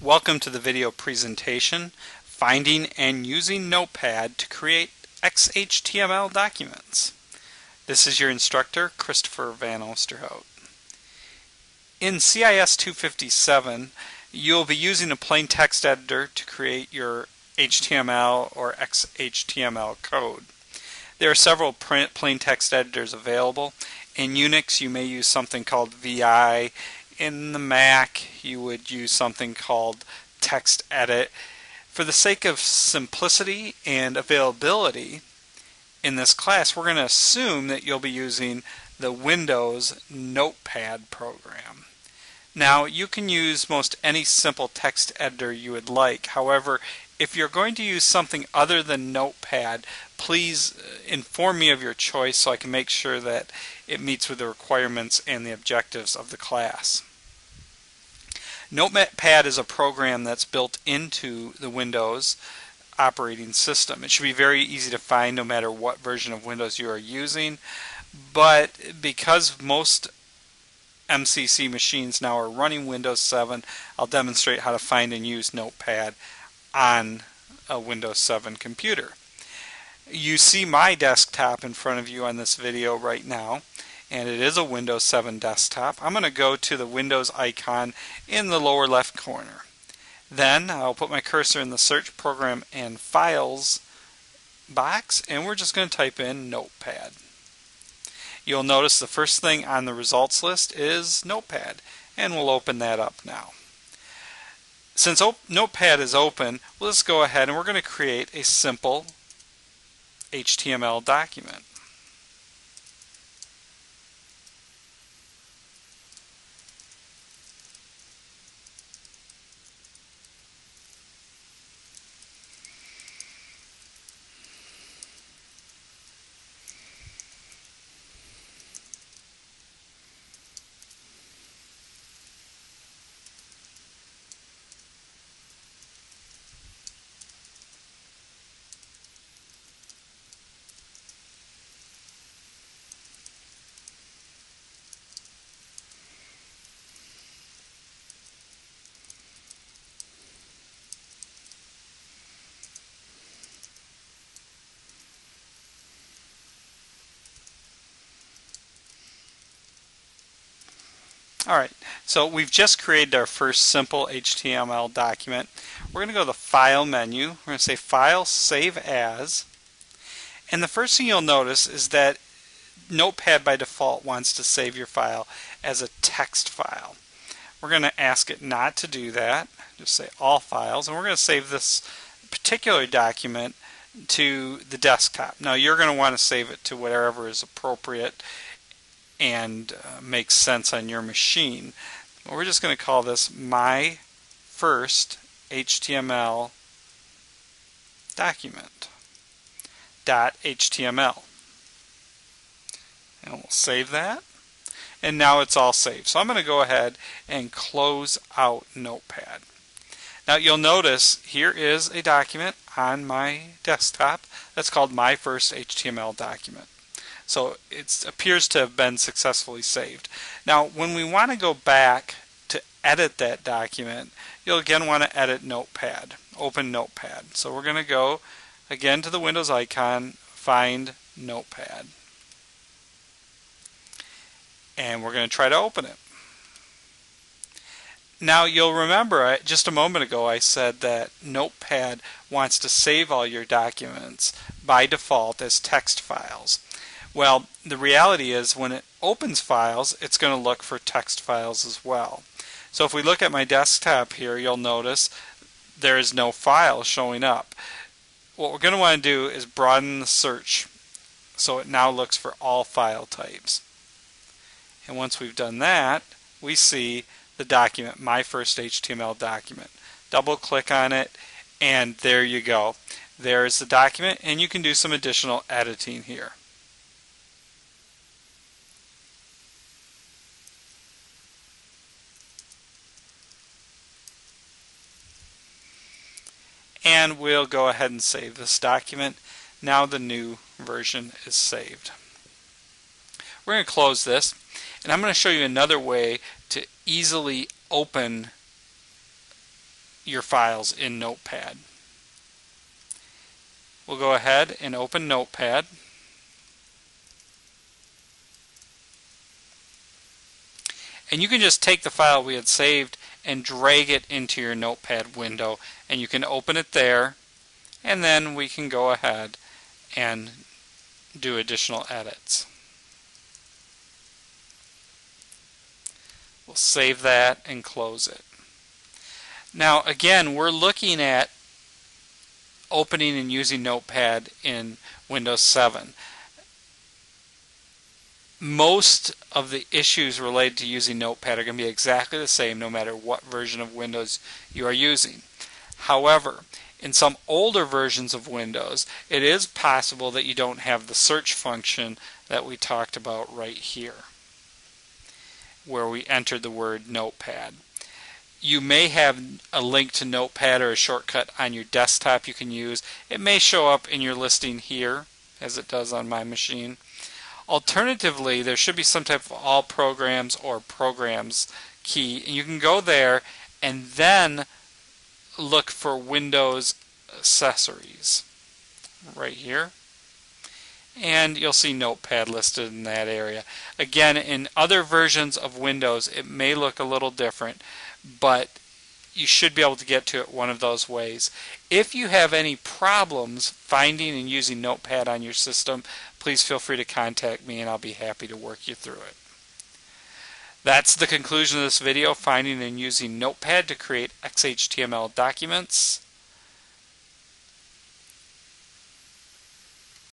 Welcome to the video presentation, Finding and Using Notepad to Create XHTML Documents. This is your instructor, Christopher Van Oosterhout. In CIS 257, you'll be using a plain text editor to create your HTML or XHTML code. There are several plain text editors available. In Unix, you may use something called VI. In the Mac, you would use something called TextEdit. For the sake of simplicity and availability, in this class, we're going to assume that you'll be using the Windows Notepad program. Now, you can use most any simple text editor you would like. However, if you're going to use something other than Notepad, please inform me of your choice so I can make sure that it meets with the requirements and the objectives of the class. Notepad is a program that's built into the Windows operating system. It should be very easy to find no matter what version of Windows you are using, but because most MCC machines now are running Windows 7, I'll demonstrate how to find and use Notepad on a Windows 7 computer. You see my desktop in front of you on this video right now, and it is a Windows 7 desktop. I'm going to go to the Windows icon in the lower left corner. Then I'll put my cursor in the Search Program and Files box, and we're just going to type in Notepad. You'll notice the first thing on the results list is Notepad, and we'll open that up now. Since Notepad is open, let's go ahead and we're going to create a simple HTML document. Alright, so we've just created our first simple HTML document. We're going to go to the File menu. We're going to say File, Save As. And the first thing you'll notice is that Notepad by default wants to save your file as a text file. We're going to ask it not to do that. Just say All Files. And we're going to save this particular document to the desktop. Now you're going to want to save it to whatever is appropriate and makes sense on your machine. We're just going to call this My First HTML Document .html. And we'll save that. And now it's all saved. So I'm going to go ahead and close out Notepad. Now you'll notice here is a document on my desktop that's called My First HTML Document. So it appears to have been successfully saved. Now when we want to go back to edit that document, you'll again want to edit Notepad. Open Notepad. So we're going to go again to the Windows icon, find Notepad. And we're going to try to open it. Now you'll remember just a moment ago I said that Notepad wants to save all your documents by default as text files. Well, the reality is when it opens files, it's going to look for text files as well. So if we look at my desktop here, you'll notice there is no file showing up. What we're going to want to do is broaden the search so it now looks for all file types. And once we've done that, we see the document, My First HTML Document. Double click on it and there you go. There's the document, and you can do some additional editing here. And we'll go ahead and save this document. Now the new version is saved. We're going to close this, and I'm going to show you another way to easily open your files in Notepad. We'll go ahead and open Notepad. And you can just take the file we had saved and drag it into your Notepad window, and you can open it there, and then we can go ahead and do additional edits. We'll save that and close it. Now again, we're looking at opening and using Notepad in Windows 7. Most of the issues related to using Notepad are going to be exactly the same no matter what version of Windows you are using. However, in some older versions of Windows, it is possible that you don't have the search function that we talked about right here, where we entered the word Notepad. You may have a link to Notepad or a shortcut on your desktop you can use. It may show up in your listing here, as it does on my machine. Alternatively, there should be some type of all programs or programs key, and you can go there and then look for Windows accessories right here, and you'll see Notepad listed in that area. Again, in other versions of Windows it may look a little different, but you should be able to get to it one of those ways. If you have any problems finding and using Notepad on your system, please feel free to contact me and I'll be happy to work you through it. That's the conclusion of this video, finding and using Notepad to create XHTML documents.